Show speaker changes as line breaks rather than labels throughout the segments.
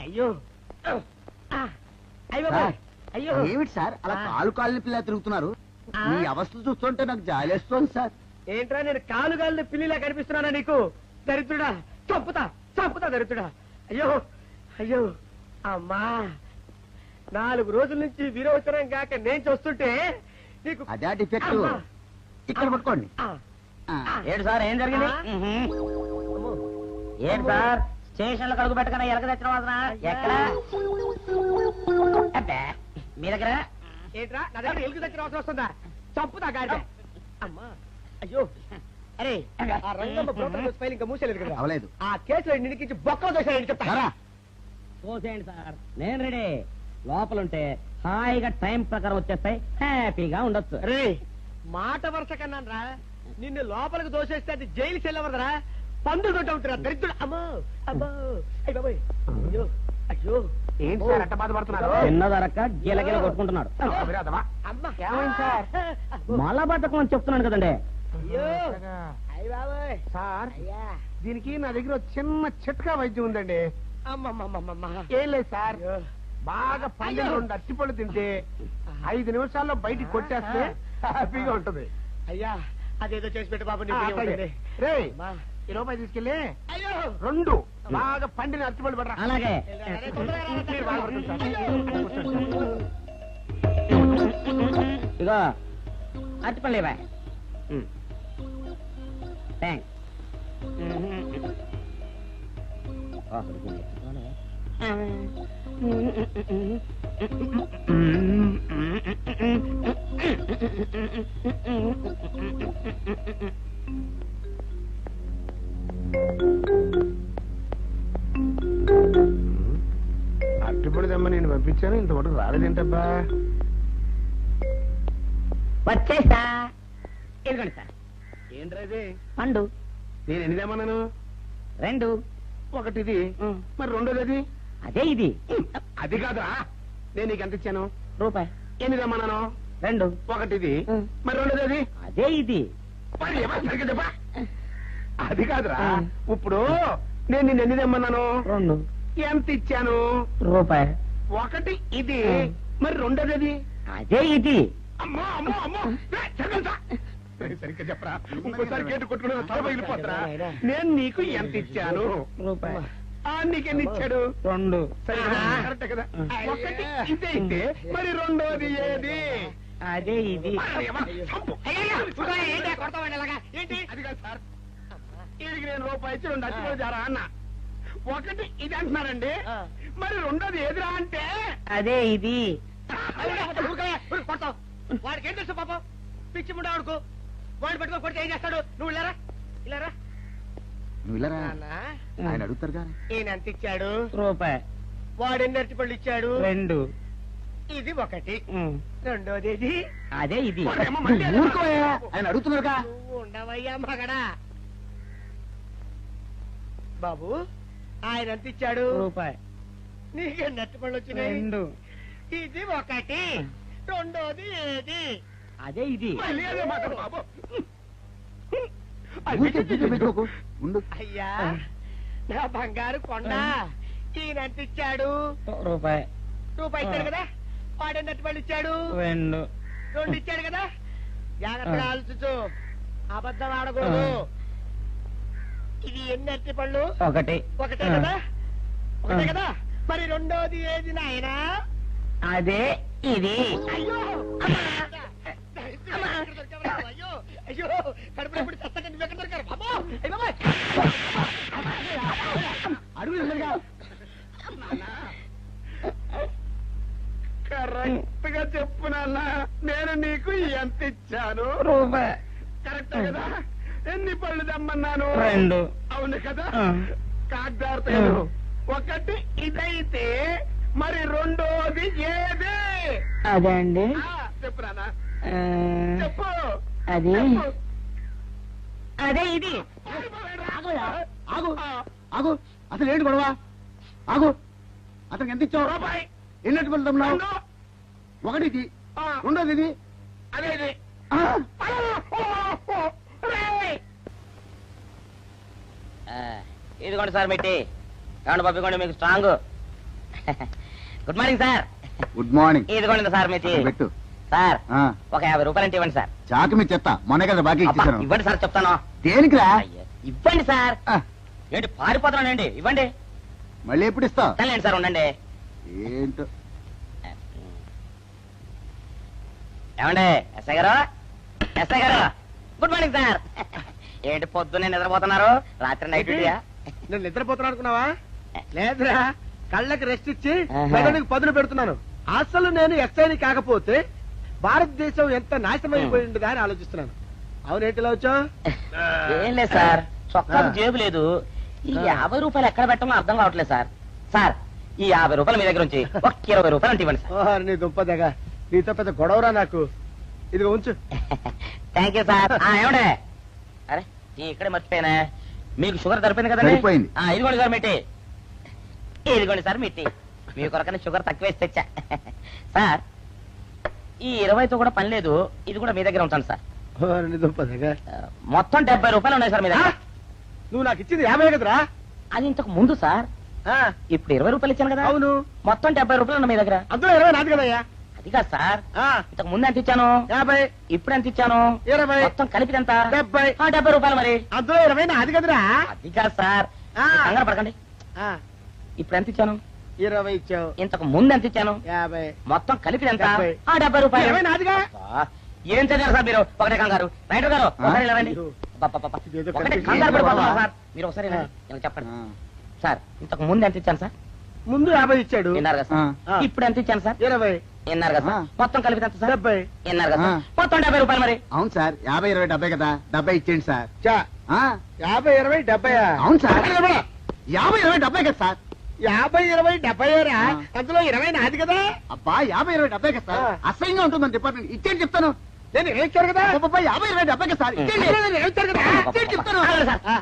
అయ్యో అయ్యో అయ్యో
ఏమిటి సార్ అలా కాలు కాళ్ళని పిల్ల తిరుగుతున్నారు? మీ అవస్థ చూస్తుంటే నాకు జాలేస్తోంది సార్.
ఏంట్రా నేను కాలు కాలిన పిల్లిలా కనిపిస్తున్నానా నీకు? దరిద్రుడా, చంపుతా చంపుతా దరిద్రుడా. అయ్యో అయ్యో అమ్మా, 4 రోజుల నుంచి విరోచనం కాక నేను చూస్తుంటే నీకు
అదే డిఫెక్ట్. ఇక్కడ పట్టుకోండి.
ఏంటి సార్ ఏం జరిగింది? ఏంటి సార్ స్టేషన్ లో కడుగు పెట్టకనే ఎలక తెచ్చిన వాసన ఎక్కడ? మీ దగ్గర
ఏంట్రా నా దగ్గర ఎలుగు తెచ్చిన అవసరం వస్తుందా? చంపుతా గాడి. అమ్మా అయ్యో, అరే ఆ రంగమ్మ బ్రోకర్ ఫైల్ ఇంకా మూసేలేదు కదా?
అవలేదు.
ఆ కేసులో నిడికించి బొక్కలు దోశాడని చెప్తా.
పోసేయండి సార్, నేను రెడీ. లోపలుంటే హాయిగా టైం ప్రకారం వచ్చేస్తాయి, హ్యాపీగా ఉండొచ్చు.
రే మాట వరుస కన్నాను రా, నిన్ను లోపలికి దోసేస్తే అది జైలు చెల్లవరదరా, పందులు తోట ఉంటురా దరిద్రుడు. అమ్మో అమ్మో అయ్య బాబోయ్, అయ్యో అయ్యో.
ఏంటి సార్ అట్ట బాధపడుతున్నారు?
చిన్నదరక్క గీలగీల కొట్టుకుంటున్నాడు. మలబద్ధకం అని చెప్తున్నాను కదండి.
అయ్యో అయ్య బాబోయ్.
సార్ దీనికి నా దగ్గర చిన్న చిట్కా వైద్యం ఉందండి.
అమ్మమ్మమ్మమ్మ.
ఏం లేదు సార్, బాగా పండిన 2 అరటిపళ్ళు తింటే 5 నిమిషాల్లో బయటికి కొట్టేస్తే హ్యాపీగా ఉంటది.
అయ్యా అదేదో చేసి పెట్టు బాబు.
రే ఈ రూపాయి తీసుకెళ్ళి 2 బాగా పండిన అరటిపళ్ళు పడరా.
అలాగే ఇగో అరటిపళ్ళు ఇవ్వ. థ్యాంక్స్.
అరటిపళ్ళు తెమ్మ నేను పంపించాను, ఇంతవరకు రాలేదేంటబ్బా?
వచ్చేసా. ఇదిగోండి సార్.
ఏంట్రా ఇది?
పండు.
నేను ఎన్ని తెమ్మన్నాను?
2.
ఒకటిది, మరి రెండోది అది?
అదే ఇది.
అది కాదురా, నేను నీకు ఎంత ఇచ్చాను?
రూపాయి.
ఎన్ని తెమ్మన్నాను?
2.
ఒకటిది, మరి రెండోది అది?
అదే ఇది.
మరి ఏమో సరిగ్గా చెప్పా. అది కాదురా, ఇప్పుడు నేను నిన్ను ఎన్ని తెమ్మన్నాను?
2.
ఎంత ఇచ్చాను?
రూపాయి.
ఒకటి ఇది, మరి రెండోది అది?
అదే ఇది.
అమ్మో అమ్మో అమ్మో, సరిగ్గా చెప్పరా, ఇంకోసారి గేటు కొట్టుకుని తల పగిలిపోతారా? నేను నీకు ఎంత ఇచ్చాను?
రూపాయి.
నీకెన్ని ఇచ్చాడు?
2.
కరెక్టే కదా? ఒకటి ఇదే అయితే మరి రెండోది ఏది?
అదే ఇది.
ఏంటి అది కాదు సార్, వీడికి నేను రూపాయి ఇచ్చి 2 అరటిపళ్ళు జారా అన్న. ఒకటి ఇది అంటున్నారండి, మరి రెండోది ఏదిరా అంటే?
అదే ఇది.
వాడికి ఏం తెలుసు పాపం, పిచ్చి ముండా వాడుకో. వాడిని పట్టుకొని కొడితే ఏం చేస్తాడు? నువ్వు ఇలారా ఇలారా.
నువ్వు ఇలా ఆయన అడుగుతారుగా.
ఈయన ఎంత ఇచ్చాడు?
రూపాయి.
వాడు ఎన్ని అరటిపళ్ళు ఇచ్చాడు?
2.
ఇది ఒకటి, రెండోది ఇది.
అదే ఇది.
ఊరుకోయా, ఆయన అడుగుతున్నారుగా.
నువ్వు ఉండవయ్యా మగడా. బాబు ఆయన ఎంత ఇచ్చాడు?
రూపాయి.
నీకెన్ని అరటిపళ్ళు వచ్చినాయి?
2.
ఇది ఒకటి, రెండోది ఏది?
అదే ఇది.
బాబు
ఉండు.
అయ్యా నా బంగారు కొండ, ఈయన ఎంత ఇచ్చాడు?
రూపాయి.
రూపాయి ఇచ్చాడు కదా. వాడెన్ని అరటిపళ్ళు ఇచ్చాడు?
2.
2 ఇచ్చాడు కదా. జాగ్రత్తగా ఆలోచించు, అబద్ధం ఆడకూడదు. ఇది ఎన్ని అరటిపళ్ళు?
ఒకటే
కదా. ఒకటే కదా. మరి రెండోది ఏది నాయనా?
అదే ఇది.
అయ్యో అయ్యో అయ్యో, కడుపులో ఇప్పుడు చస్తగా నువ్వు ఎక్కడ దొరికారు బాబు?
అడుగు.
కరెక్ట్ గా చెప్పు నాన్న, నేను నీకు ఎంత ఇచ్చాను?
రూపాయి.
కరెక్ట్ కదా? ఎన్ని పళ్ళు తెమ్మన్నాను?
2.
అవును కదా? కాగ్దారు. ఒకటి ఇదైతే మరి రెండోది ఏది?
అదే అండి.
చెప్పు నాన్న, చెప్పు.
అది అదే ఇది.
ఆగు ఆగు, అసలు ఏంటి గొడవ? ఆగు, అతనికి ఎంత ఇచ్చావు?
రూపాయి.
ఎన్ని అరటిపళ్ళు తెమ్మన్నావు? ఒకటి ఇది, రెండోది ఇది.
అదే ఇది.
ఇదిగోండి సార్ మెట్టి. ఏమండి పంపించండి, మీకు strong. Good morning sir.
Good morning.
ఇదిగోండి సార్ మీ టీ.
పెట్టు.
సార్
ఆ,
ఒక 50 రూపాయలు అంటే ఇవ్వండి సార్.
చాకు మీ చెత్త మొన్న కదా బాకీ
అబ్బా,
ఇచ్చేసాను.
ఇవ్వండి సార్ చెప్తాను.
దేనికిరా?
అయ్యో, ఇవ్వండి సార్.
ఆ,
ఏంటి పారిపోతున్నానండి? ఇవ్వండి.
మళ్ళీ ఎప్పుడు ఇస్తావు?
తల్లండి సార్, ఉండండి.
ఏంటో.
ఏమండి ఎస్ఐ గారు? ఎస్ఐ గారు గుడ్ మార్నింగ్ సార్. ఏంటి పొద్దున్నే నిద్రపోతున్నారు? రాత్రి నైట్ డ్యూటీయా?
నేను నిద్రపోతున్నా అనుకున్నావా? లేదురా, కళ్ళకి రెస్ట్ ఇచ్చి
ఆహా.
మెదడుకి పదును పెడుతున్నాను. అసలు నేను ఎస్ఐని కాకపోతే భారతదేశం ఎంత నాశనం అయిపోయిందిగా అని ఆలోచిస్తున్నాను. అవునేంటిలా వచ్చావు?
ఏం లేదు సార్, చొక్కాకు జేబు లేదు. ఈ 50 రూపాయలు ఎక్కడ పెట్టాలో అర్థం కావట్లేదు సార్. సార్ ఈ 50 రూపాయలు మీ దగ్గర నుంచి ఒక 20 రూపాయలు అంటే ఇవ్వండి సార్.
ఓహో, నీ దుంపదగా, నీతో పెద్ద గొడవరా నాకు. ఇదిగో ఉంచు.
Thank you sir. ఏమండే? అరే ఇక్కడే మర్చిపోయానా, మీకు షుగర్ సరిపోయింది కదండి?
సరిపోయింది.
ఇదిగోండి సార్ మిట్టి. ఇదిగోండి సార్ మిట్టి. మీ కొరకనే షుగర్ తక్కువ వేసి తెచ్చా. సార్ ఈ 20తో కూడా పని లేదు, ఇది కూడా మీ దగ్గర ఉంటాను సార్.
ఓ, నీ దుంపదగా.
మొత్తం 70 రూపాయలు ఉన్నాయి సార్ మీ దగ్గర.
నువ్వు నాకు ఇచ్చింది 50 కదరా?
అది ఇంతకు ముందు సార్.
ఆ,
ఇప్పుడు 20 రూపాయలు ఇచ్చాను కదా.
అవును.
మొత్తం 70 రూపాయలు ఉన్నాయి మీ దగ్గర.
అందులో 20 నాది కదయ్యా.
అది కాదు సార్,
ఆ,
ఇంతకు ముందు ఎంత ఇచ్చాను,
50,
ఇప్పుడు ఎంత ఇచ్చాను,
20,
మొత్తం కలిపి ఎంత?
70.
70 రూపాయలు మరి.
అందులో 20 నాది కదరా?
అది కాదు సార్,
ఆ.
కంగారు పడకండి.
ఆ,
ఇప్పుడు ఎంత ఇచ్చాను,
20 ఇచ్చావు.
ఇంతకు ముందు ఎంత ఇచ్చాను,
50.
మొత్తం కలిపి ఎంత?
70.
70 రూపాయలు.
20 నాదిగా.
అబ్బా, ఏం చదివారు సార్ మీరు? ఒకటే కంగారు. రైటర్ గారు ఒకసారి ఇలా రండి.
అయ్యో.
అబ్బబ్బబ్బ.
ఇదేదో
ఒకటే
కనిపించింది.
కంగారు పడిపోతున్నారు
బాబా.
సార్. మీరు ఒకసారి రండి. నాకు చెప్పండి
ఆ,
సార్. ఇంతకు ముందు ఎంత ఇచ్చాను సార్?
ముందు 50 ఇచ్చాడు.
విన్నారు కదా సార్.
ఆ.
ఇప్పుడు ఎంత ఇచ్చాను సార్?
20,
విన్నారు కదా సార్.
ఆ.
మొత్తం కలిపి ఎంత సార్?
70.
విన్నారు కదా సార్.
ఆ.
మొత్తం 70 రూపాయలు మరి.
అవును సార్, 50, 20, 70 కదా. 70 ఇచ్చేయండి సార్.
చా,
ఆ,
50, 20, 70.
అవును సార్. 50, 20, 70 కదా సార్.
50, 20, 70 రా.
ఆ.
అందులో 20 నాది కదా.
అబ్బా 50, 20, 70 కదా సార్.
ఆ.
అసహ్యంగా ఉంటుందని డిపార్ట్మెంట్ ఇచ్చేయండి చెప్తాను.
నేను ఇచ్చారు కదా.
అబ్బబ్బా, 50, 20, 70 కదా సార్. ఇచ్చేయండి.
నేను ఇచ్చారు కదా.
ఇచ్చేయండి చెప్తాను.
ఆగండి సార్.
ఆ,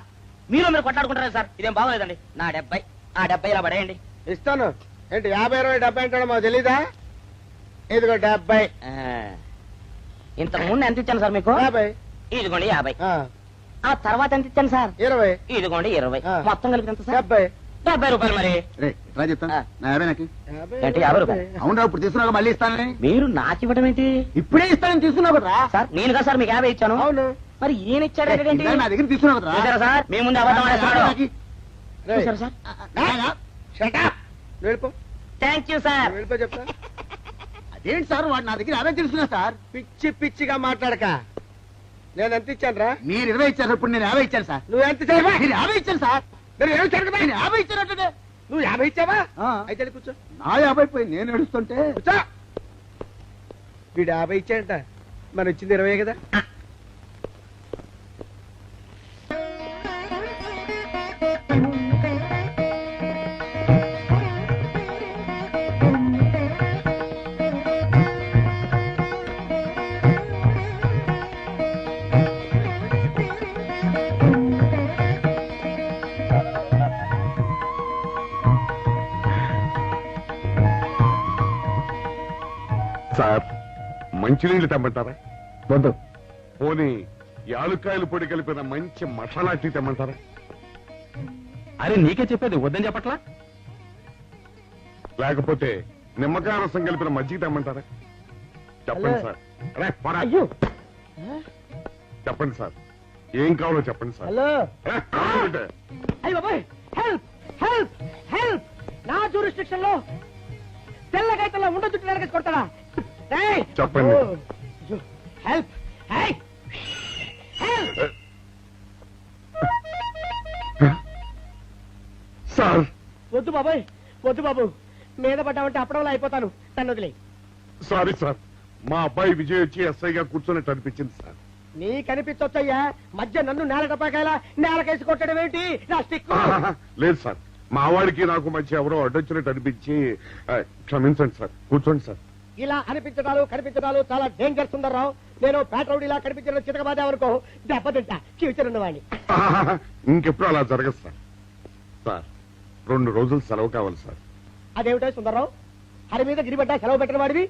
మీరు కొట్లాడుకుంటారు సార్, ఇదేం బాగోలేదండి. నా 70 ఆ 70 ఇలా పడేయండి.
ఇస్తాను. ఏంటి 50, 20, 70 అంటాడో మాకు తెలీదా? ఇదిగో 70.
ఇంతకు ముందు ఎంత ఇచ్చాను సార్ మీకు?
50.
ఇదిగోండి 50.
ఆ,
ఆ తర్వాత ఎంత ఇచ్చాను సార్?
20.
ఇదిగోండి 20.
ఆ.
మొత్తం కలిపి ఎంత సార్?
70.
70 రూపాయలు మరి.
రే రా చెప్తాను.
ఆ.
నా 50 నాకు.
50,
ఏంటి, 50 రూపాయలు?
అవునరా, ఇప్పుడు తీసుకున్నాక మళ్ళీ ఇస్తానని.
మీరు నాకు ఇవ్వడం ఏంటి
ఇప్పుడే ఇస్తానని తీసుకున్నావు కదా.
సార్? నేను కదా సార్ మీకు 50 ఇచ్చాను.
అవును.
మరి ఈయన ఇచ్చాడు ఏంటి?
ఇందాక నా దగ్గర తీసుకున్నావు కదా.
చూసారా సార్, మీ ముందు అబద్ధం ఆడేస్తున్నాడు.
రేయ్,
చూసారా సార్?
shut up. నువ్వు వెళ్ళిపో.
Thank you sir.
నువ్వు వెళ్ళిపో చెప్తా.
అదేంటి సార్, వాడు నా దగ్గర 50 తీసుకున్నా సార్.
పిచ్చి పిచ్చిగా మాట్లాడక. నేను ఎంత ఇచ్చాను రా?
మీరు 20 ఇచ్చారు, ఇప్పుడు నేను 50 ఇచ్చాను సార్.
నువ్వు ఎంత ఇచ్చావా?
మీరు 50 ఇచ్చాను సార్.
నేను ఏమి ఇచ్చాను కదా?
నేను 50 ఇచ్చానంటే
నువ్వు 50 ఇచ్చావా?
ఆ.
అయితే వెళ్ళి కూర్చో.
నా 50 పోయి నేను ఏడుస్తుంటే.
కూర్చో. వీడు 50 ఇచ్చాడంట, మనం ఇచ్చింది 20 కదా.
సార్ మంచినీళ్ళు తెమ్మంటారా?
వద్దు.
పోనీ యాలుక్కాయలు పొడి కలిపిన మంచి మసాలా టీ తెమ్మంటారా?
అరే నీకే చెప్పేది వద్దని చెప్పట్లా?
లేకపోతే నిమ్మకాయ రసం కలిపిన మజ్జిగ తెమ్మంటారా? చెప్పండి
హలో.
సార్. అరే, పోరా.
అయ్యో.
చెప్పండి సార్, ఏం కావాలో చెప్పండి సార్.
హలో.
అరే, కావాలంటే.
అయ్య బాబాయ్, హెల్ప్ హెల్ప్ హెల్ప్. నా జ్యూరిస్డిక్షన్ లో తెల్ల గైతల్లో ఉండ చుట్టూ నరకేసి కొడతాడా? ఏయ్!
చెప్పండి.
ఓ, అయ్యో, హెల్ప్. ఏయ్! హెల్ప్.
సార్
వద్దు బాబాయ్, వద్దు బాబు. మీద పడ్డామంటే అప్పడంలో అయిపోతాను. నన్ను వదిలే.
సారీ సార్, మా అబ్బాయి విజయ్ వచ్చి ఎస్ఐగా కూర్చొని అనిపించింది సార్.
నీ కనిపించొచ్చయ్యా, మధ్య నన్ను నేల టపాకాయలా నేలకేసి కొట్టడం ఏంటి? నా స్టిక్.
లేదు సార్, మా వాడికి నాకు మధ్య ఎవరో అడ్డొచ్చినట్టు అనిపించి క్షమించండి సార్. కూర్చోండి సార్.
ఇలా అనిపించడాలు కనిపించడాలు చాలా డేంజర్ సుందర్రావు. నేను పేట్రౌడ్ ఇలా కనిపించిన చితకబాదామనుకో దెబ్బతింటా. ఫ్యూచర్ ఉన్నవాడిని.
ఇంకెప్పుడు అలా జరగదు సార్. సార్ 2 రోజులు సెలవు కావాలి సార్.
అదేమిటో సుందర్రావు, హరి మీద గిరిబడ్డా సెలవు పెట్టిన వాడివి.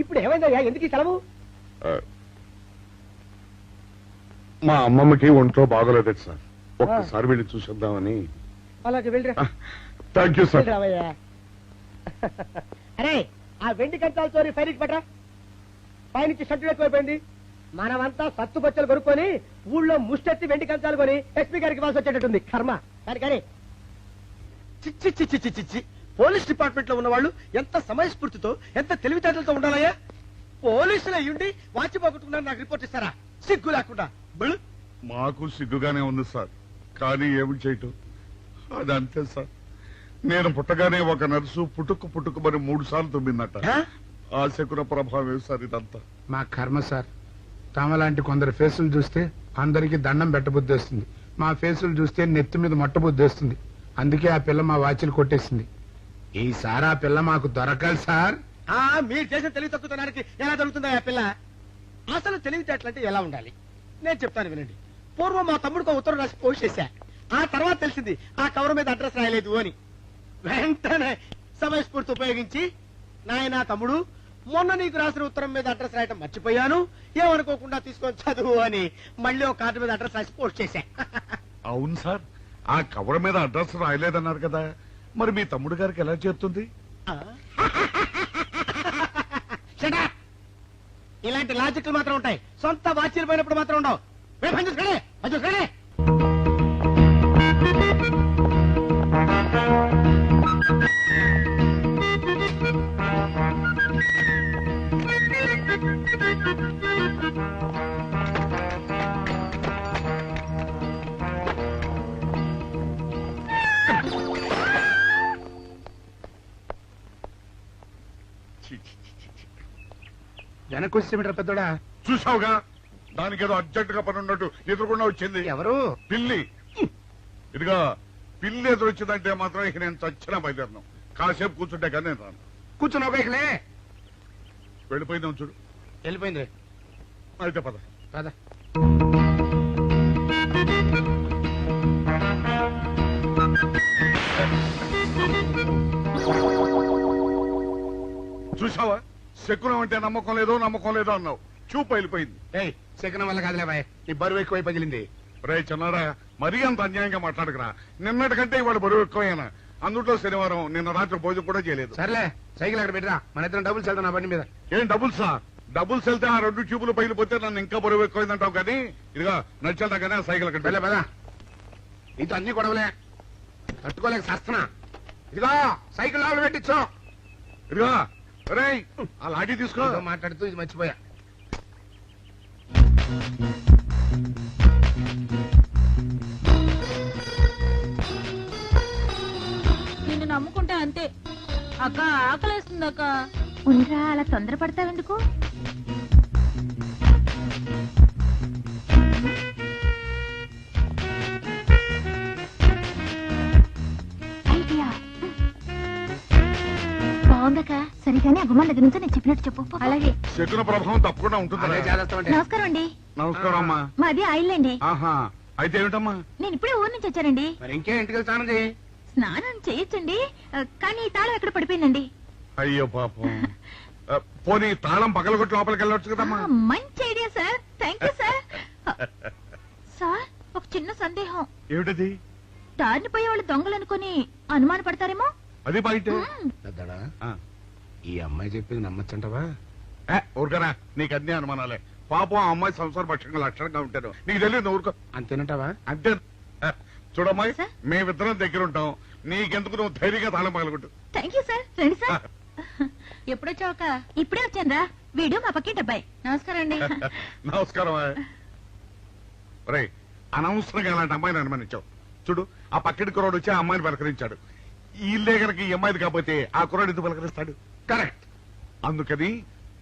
ఇప్పుడు ఏమైందయ్యా, ఎందుకు ఈ సెలవు?
ఆ, మా అమ్మమ్మకి ఒంట్లో బాగోలేదు సార్. ఒక్కసారి వెళ్ళి చూసేద్దామని.
అలాగే వెళ్ళిరా.
Thank you sir.
వెళ్ళిరావయ్యా. అరే ఆ వెండి కంచాలు చోరీ ఫైరికి పట్రా. పైనుంచి షట్టు ఎక్కువైపోయింది. మనమంతా సత్తు బొచ్చలు కొనుక్కొని ఊళ్ళో ముష్టెత్తి వెండి కంచాలు కొని ఎస్పీ గారికి వాల్సి వచ్చేటట్టుంది కర్మ. కానీ చిచ్చి చిచ్చి చిచ్చి చిచ్చి పోలీస్ డిపార్ట్మెంట్ లో ఉన్న వాళ్ళు ఎంత సమయస్ఫూర్తితో ఎంత తెలివితేటలతో ఉండాలయ్యా. పోలీసులు అయ్యుండి వాచి పోగొట్టుకున్నారు నాకు రిపోర్ట్ ఇస్తారా? సిగ్గు లేకుండా.
మాకు సిగ్గుగానే ఉంది సార్, కానీ ఏమి చేయటం అదంతే సార్. నేను పుట్టగానే ఒక నర్సు పుట్టుకు మరి 3 సార్లు తుమ్మిందట. ఆ శకున ప్రభావం సార్ ఇదంతా.
మా కర్మ సార్. తమలాంటి కొందరు ఫేసులు చూస్తే అందరికి దండం పెట్టబుద్ధి వస్తుంది. మా ఫేసులు చూస్తే నెత్తి మీద మొట్టబుద్ధి వస్తుంది. అందుకే ఆ పిల్ల మా వాచిలు కొట్టేసింది. ఈసారి ఆ పిల్ల మాకు దొరకాలి సార్.
మీరు చేసిన తెలివి తక్కువతనానికి ఎలా దొరుకుతుందా ఆ పిల్ల? అసలు తెలివితేటలంటే ఎలా ఉండాలి నేను చెప్తాను వినండి. పూర్వం మా తమ్ముడికి ఉత్తరం రాసి పోస్ట్ చేశా. ఆ తర్వాత తెలిసింది ఆ కవర్ మీద అడ్రస్ రాయలేదు అని. వెంటనే సమయస్ఫూర్తి ఉపయోగించి నాయనా తమ్ముడు మొన్న నీకు రాసిన ఉత్తరం మీద అడ్రస్ రాయటం మర్చిపోయాను, ఏమనుకోకుండా తీసుకొని చదువు అని మళ్ళీ ఒక కార్డు మీద అడ్రస్ రాసి పోస్ట్ చేశా.
అవును సార్, ఆ కవర్ మీద అడ్రస్ రాయలేదన్నారు కదా, మరి మీ తమ్ముడు గారికి ఎలా చేరుతుంది?
ఇలాంటి లాజిక్లు మాత్రం ఉంటాయి, సొంత వాచీలు పోయినప్పుడు మాత్రం ఉండవు.
వెనక్కి వచ్చేమిట్రా పెద్దోడా?
చూసావుగా, దానికేదో అర్జెంట్ గా పని ఉన్నట్టు ఎదురుకుండా వచ్చింది.
ఎవరు?
పిల్లి. ఇదిగా పిల్లి ఎదురొచ్చిందంటే మాత్రం ఇక నేను చచ్చినా బయలుదేరను. కాసేపు కూర్చుంటే కానీ నేను రాను.
కూర్చున్నావు బైక్లే.
వెళ్ళిపోయిందాం చూడు.
వెళ్ళిపోయింది.
అయితే పద
పద.
చూసావా, శకునం అంటే నమ్మకం లేదో అన్నావు. చూపు వెళ్ళిపోయింది.
ఏయ్, శకునం వల్ల కాదులే బాయ్, నీ బరువు ఎక్కువై పగిలింది.
రే చిన్నారా, మరీ అంత అన్యాయంగా మాట్లాడకురా. నిన్నటికంటే ఇవాళ బరువు ఎక్కువైనా. అందులో శనివారం నిన్న రాత్రి భోజనం కూడా చేయలేదు.
సర్లే, సైకిల్ అక్కడ పెట్టరా, మన ఇద్దరం డబ్బులు వెళ్తాం నా బండి మీద.
ఏం డబుల్సా? డబుల్స్ వెళ్తే ఆ 2 ట్యూబులు పగిలిపోతే నన్ను ఇంకా బరువు ఎక్కువైందంటావు. కానీ ఇదిగా నడిచెళ్తా కానీ ఆ సైకిల్ అక్కడ
వెళ్ళే పదా. నీతో అన్ని గొడవలే, తట్టుకోలేక సస్తున్నా. ఇదిగో సైకిల్ లోపల పెట్టించు.
ఇదిగా రే, ఆ లాఠీ తీసుకో.
ఏదో మాట్లాడుతూ ఇది మర్చిపోయా.
నిన్ను నమ్ముకుంటే అంతే అక్క. ఆకలేస్తుంది అక్క.
ఉండరా, అలా తొందరపడతావెందుకు? ఐడియా బాగుందక్క. సరిగానే అమ్మమ్మ దగ్గర నుంచి నేను చెప్పినట్టు చెప్పు. అలాగే.
శకున ప్రభావం తప్పకుండా ఉంటుంది.
నమస్కారం అండి.
నమస్కారం అమ్మా.
మాది ఆయిల్ అండి.
ఆహా, అయితే ఏమిటమ్మా?
నేను ఇప్పుడే ఊరు నుంచి వచ్చానండి.
మరి ఇంకే ఇంటికి స్నానం చేయి.
స్నానం చేయొచ్చండి, కానీ తాళం ఎక్కడ పడిపోయిందండి.
అయ్యో పాపం. పోనీ తాళం పగలగొట్టి లోపలికి వెళ్ళొచ్చు కదమ్మా.
మంచి idea sir, thank you sir. Sir, ఒక చిన్న సందేహం.
ఏమిటది?
దారిని పోయే వాళ్ళు దొంగలు అనుకుని అనుమాన పడతారేమో.
అది బయట.
పెద్దడా, ఈ అమ్మాయి చెప్పింది నమ్మచ్చంటవా?
ఊరుకరా, నీకు అన్ని అనుమానాలే. పాపం ఆ అమ్మాయి సంసార పక్షంగా లక్షణంగా ఉంటాను. నీకు తెలియదు. ఊరుకో.
అంతేనంటావా?
అంతే. చూడమ్మాయి,
సార్?
మేమిద్దరం దగ్గర ఉంటాం. నీకెందుకు, నువ్వు ధైర్యంగా తాళం పగలగొట్టు.
Thank you sir. రండి సార్.
ఎప్పుడొచ్చావుక?
ఇప్పుడే వచ్చాను రా. వీడు మా పక్కింటి అబ్బాయి.
నమస్కారం అండి.
నమస్కారం. రే, అనవసరంగా అలాంటి అమ్మాయిని అనుమానించావు. చూడు, ఆ పక్కటి కుర్రాడు వచ్చి ఆ అమ్మాయిని పలకరించాడు. ఈ ఇల్లే కనుక ఈ అమ్మాయిది కాకపోతే ఆ కుర్రాడు ఎందుకు పలకరిస్తాడు? కరెక్ట్. అందుకని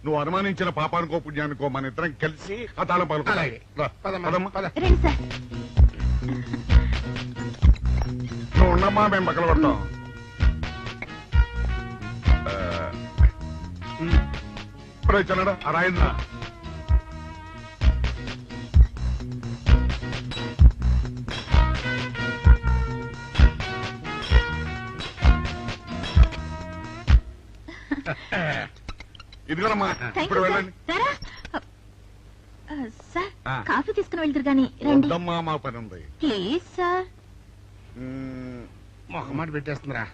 నువ్వు అనుమానించిన పాపానికో పుణ్యానికో మన ఇద్దరం కలిసి ఆ తాళం పలుకు.
అలాగే.
రండి సార్.
నువ్వు ఉన్నమ్మా, మేము పక్కన పడతాం. చిన్నడా ఆ రాయిందా? ఇదిగోనమ్మా, ఇప్పుడు వెళ్ళండి.
సార్, కాఫీ తీసుకుని వెళ్తారు కానీ రండి.
వద్దమ్మా, మా పని ఉంది.
Please sir.
మొహమాట పెట్టేస్తుందిరా.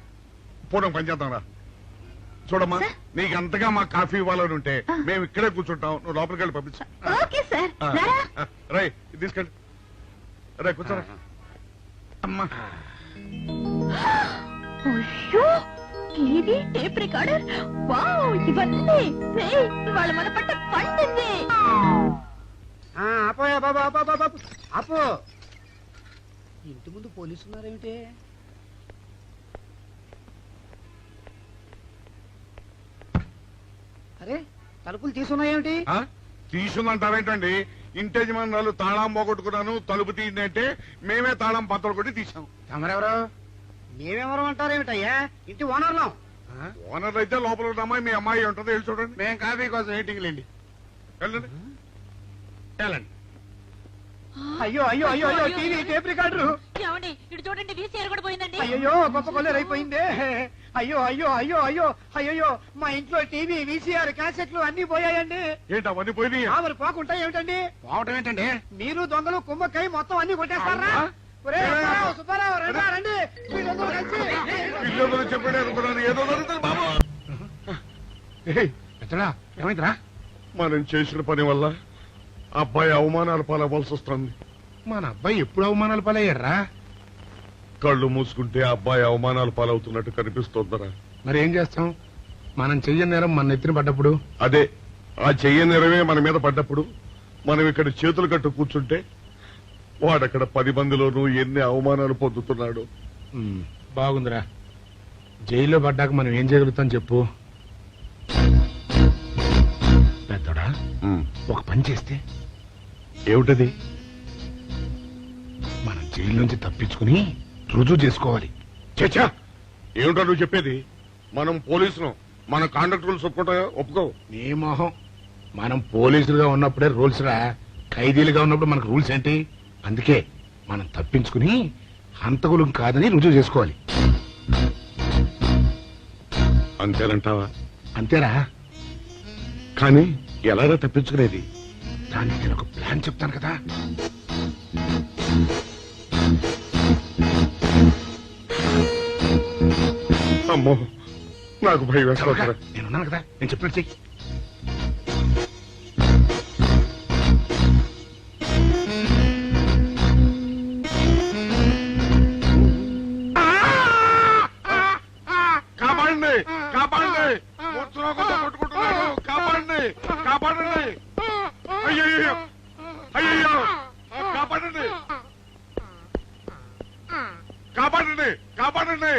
పూర్వం పని చేద్దాం రా. చూడమ్మా
సార్?
నీకు అంతగా మా కాఫీ ఇవ్వాలని ఉంటే మేము ఇక్కడే కూర్చుంటాం, నువ్వు లోపలికి వెళ్ళి పంపించు.
ఓకే సార్ రారా.
రై ఇది తీసుకెళ్ళి రే కూర్చోరా. అమ్మా
అయ్యో టీవీ టేప్ రికార్డర్ వావ్ ఇవన్నీ రేయ్, ఇవాళ మన పట్ట పండింది.
ఆపోయా బాబా ఆపో. ఇంటి ముందు పోలీసులు ఉన్నారేమిటి? అరే తలుపులు తీసున్నాయేమిటి?
తీసుందంటారేంటండి? ఇంటి యజమానులు తాళం పోగొట్టుకున్నాను తలుపు తీయండి అంటే మేమే తాళం పత్తలు కొట్టి తీసాం.
తమరెవరు? మేమెవరు అంటారేమిటయ్యా? ఇంటి ఓనర్లం.
ఓనర్ అయితే లోపల ఉన్న అమ్మాయి మీ అమ్మాయి ఉంటుంది, వెళ్ళి చూడండి.
మేము కాఫీ కోసం మీటింగ్ లేండి.
వెళ్ళండి వెళ్ళండి.
అయ్యో అయ్యో అయ్యో అయ్యో టీవీ టేప్ రికార్డరు.
ఏమండి ఇటు చూడండి వీసీఆర్ కూడా పోయిందండి.
అయ్యో గొప్ప కొల్లేరు అయిపోయిందే. అయ్యో అయ్యో అయ్యో అయ్యో అయ్యో మా ఇంట్లో టీవీ వీసీఆర్ క్యాసెట్లు అన్ని పోయాయండి.
ఏంటి అవన్నీ పోయినాయి?
మరి పోకుంటా ఏమిటండి?
పోవటం ఏంటండి?
మీరు దొంగలు కుమ్మక్కై మొత్తం అన్ని కొట్టేస్తారా? ఒరేయ్, సుబ్బారావు, సుబ్బారావు, రండి, రండి. మీరందరూ కలిసి
పిల్లలు చెప్పాడు అనుకున్నాను, ఏదో జరుగుతుంది బాబు.
ఎత్తడా ఏమైందిరా?
మనం చేసిన పని వల్ల అబ్బాయి అవమానాలు పాలవలసి వస్తుంది.
మన అబ్బాయి ఎప్పుడు అవమానాలు పాలయ్యారా?
కళ్ళు మూసుకుంటే అబ్బాయి అవమానాలు పాలవుతున్నట్టు కనిపిస్తోందరా.
మరి ఏం చేస్తాం? మనం చెయ్యని నేరం మన నెత్తిన పడ్డప్పుడు.
అదే ఆ చెయ్య నెరవే మన మీద పడ్డప్పుడు మనం ఇక్కడ చేతులు కట్టు కూర్చుంటే వాడక్కడ 10 మందిలోనూ ఎన్ని అవమానాలు పొందుతున్నాడు.
బాగుందిరా. జైల్లో పడ్డాక మనం ఏం చేయగలుగుతాం చెప్పు. పెద్దోడా ఒక పని చేస్తే
ఏమిటది?
మనం జైలు నుంచి తప్పించుకుని రుజువు చేసుకోవాలి.
చచ్చా ఏమిటో నువ్వు చెప్పేది? మనం పోలీసులు, మన కాంట్రాక్ట్ రూల్స్ ఒప్పుకో.
నీ మొహం. మనం పోలీసులుగా ఉన్నప్పుడే రూల్స్ రా. ఖైదీలుగా ఉన్నప్పుడు మనకు రూల్స్ ఏంటి? అందుకే మనం తప్పించుకుని హంతకులం కాదని రుజువు చేసుకోవాలి.
అంతేనంటావా?
అంతేరా.
కానీ ఎలారా తప్పించుకునేది?
దానికి నేను ఒక ప్లాన్ చెప్తాను కదా.
అమ్మో నాకు భయం వేస్తా.
నేనున్నాను కదా, నేను చెప్పినట్టు చెయ్యి.
కాపాడండి, కాపాడండి, కొట్టుకుంటున్నాడు, కాపాడండి, కాపాడండి, అయ్యయ్యో అయ్యయ్యో, కాపాడండి, కాపాడండి, కాపాడండి.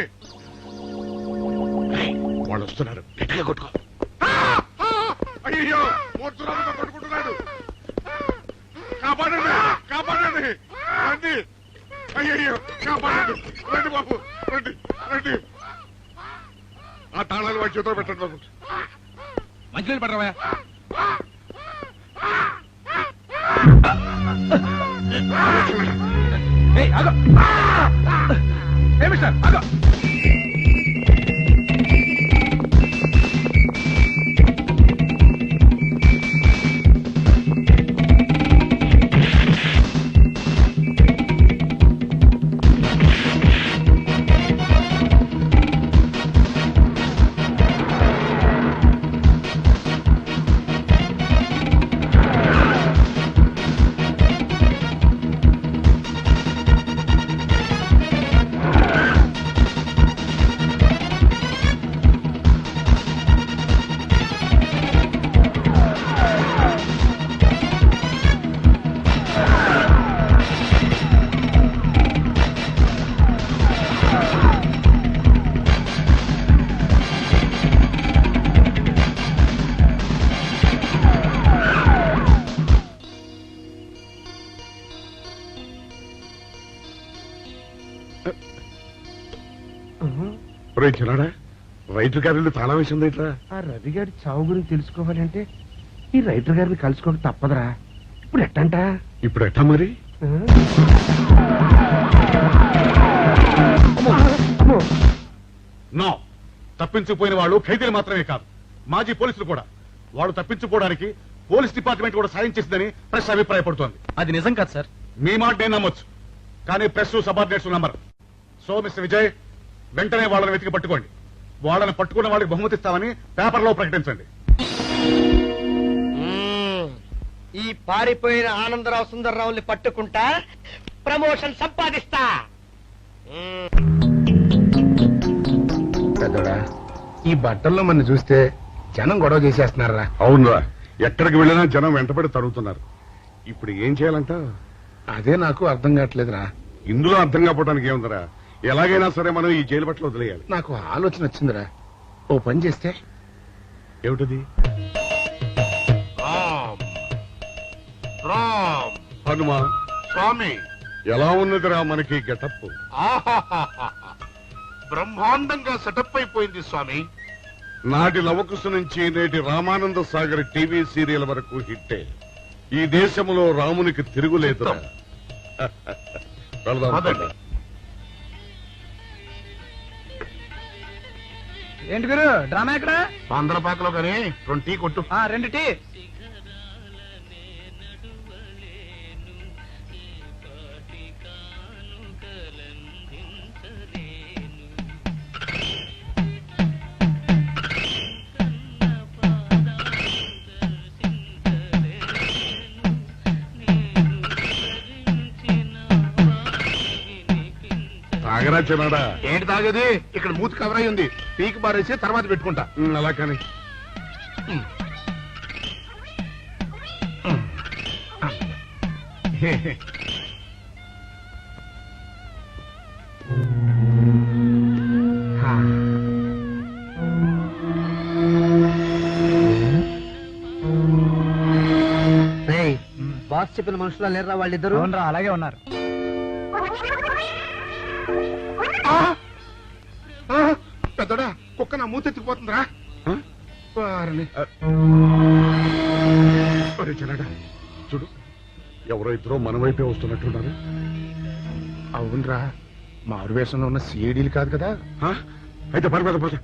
వాళ్ళు వస్తున్నారు, గట్టిగా కొట్టుకో.
అయ్యో మూర్తురాలతో కొట్టుకుంటున్నాడు, కాపాడండి, కాపాడండి, రండి, అయ్యయ్యో కాపాడండి, రండి బాబు, రండి రండి. ఆ తాళాలు వాడి చేతిలో పెట్టండి బాబు.
మంచినీళ్ళు పడరావా?
చిన్నాడా రైటర్ గారి తాళం వేసింది ఇట్లా.
ఆ రవి గారి చావు గురించి తెలుసుకోవాలంటే ఈ రైటర్ గారిని కలుసుకోక తప్పదురా. ఇప్పుడు ఎట్టంట?
ఇప్పుడు ఎట్టా మరి? నో, తప్పించిపోయిన వాళ్ళు ఖైదీలు మాత్రమే కాదు, మాజీ పోలీసులు కూడా. వాళ్ళు తప్పించుకోవడానికి పోలీస్ డిపార్ట్మెంట్ కూడా సాయం చేసిందని ప్రెస్ అభిప్రాయపడుతోంది.
అది నిజం కాదు సార్.
మీ మాట నేను నమ్మొచ్చు, కానీ press subordinates number. So mister Vijay, వెంటనే వాళ్ళని వెతికి పట్టుకోండి. వాళ్ళని పట్టుకున్న వాళ్ళకి బహుమతి ఇస్తామని పేపర్లో ప్రకటించండి.
ఈ పారిపోయిన ఆనందరావు సుందర్రావుని పట్టుకుంటా ప్రమోషన్ సంపాదిస్తా.
పెద్దోడా, ఈ బట్టల్లో మన చూస్తే జనం గొడవ చేసేస్తున్నారా?
అవునురా, ఎక్కడికి వెళ్ళినా జనం వెంటబడి తరుగుతున్నారు. ఇప్పుడు ఏం చేయాలంట?
అదే నాకు అర్థం కావట్లేదురా.
ఇందులో అర్థం కాకపోవడానికి ఏముందరా, ఎలాగైనా సరే మనం ఈ జైలు బట్టలు వదిలేయాలి.
నాకు ఆలోచన వచ్చిందిరా. ఓ పని చేస్తే
ఏమిటది? హనుమా
స్వామి,
ఎలా ఉన్నదిరా మనకి గెటప్?
బ్రహ్మాండంగా సెటప్ అయిపోయింది స్వామి.
నాటి లవకుశ నుంచి నేటి రామానంద సాగర్ టీవీ సీరియల్ వరకు హిట్టే. ఈ దేశంలో రామునికి తిరుగులేదురా. వెళదాం.
పదండి.
ఏంటి గురు డ్రామా ఎక్కడ?
ఆంధ్రపాకలో కానీ 2 టీ కొట్టు.
2 టీ.
తాగరా చిన్నాడా?
ఏంటి తాగేది? ఇక్కడ మూతి కవర్ అయి ఉంది. పీకి పారేసి తర్వాత పెట్టుకుంటా.
అలా కానీ
బాస్ చెప్పిన మనుషులా లేరా వాళ్ళిద్దరు? అలాగే ఉన్నారు.
పెద్దడా, కుక్క నా మూతెత్తిపోతుందిరా.
చిన్నాడా చూడు, ఎవరో ఇద్దరు మన వైపే వస్తున్నట్టున్నారు.
అవునరా, మారు వేషంలో ఉన్న సీడీలు కాదు కదా.
అయితే పర్వాలేదు.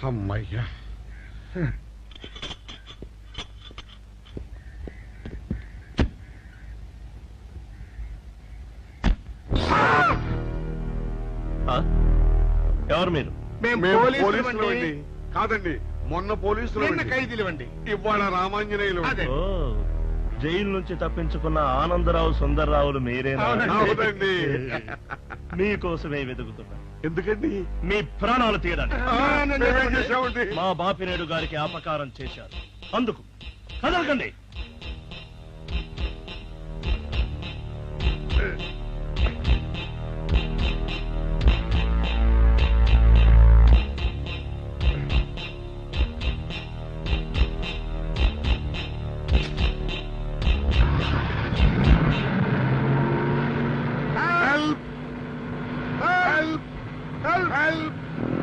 అమ్మయ్యా,
ఎవరు మీరు?
మేము పోలీసులు అండి. కాదండి, మొన్న పోలీసులు
ఖైదీలు అండి.
ఇవాళ రామాంజనేయులు.
జైలు నుంచి తప్పించుకున్న ఆనందరావు సుందర్రావులు మీరేనా?
అవునండి.
మీకోసమే వెతుకుతున్నా.
ఎందుకండి?
మీ ప్రాణాలు తీయడానికి
చేశామండి.
మా బాపినేడు గారికి అపకారం చేశారు. అందుకు కదలకండి.
Help! Help! Help!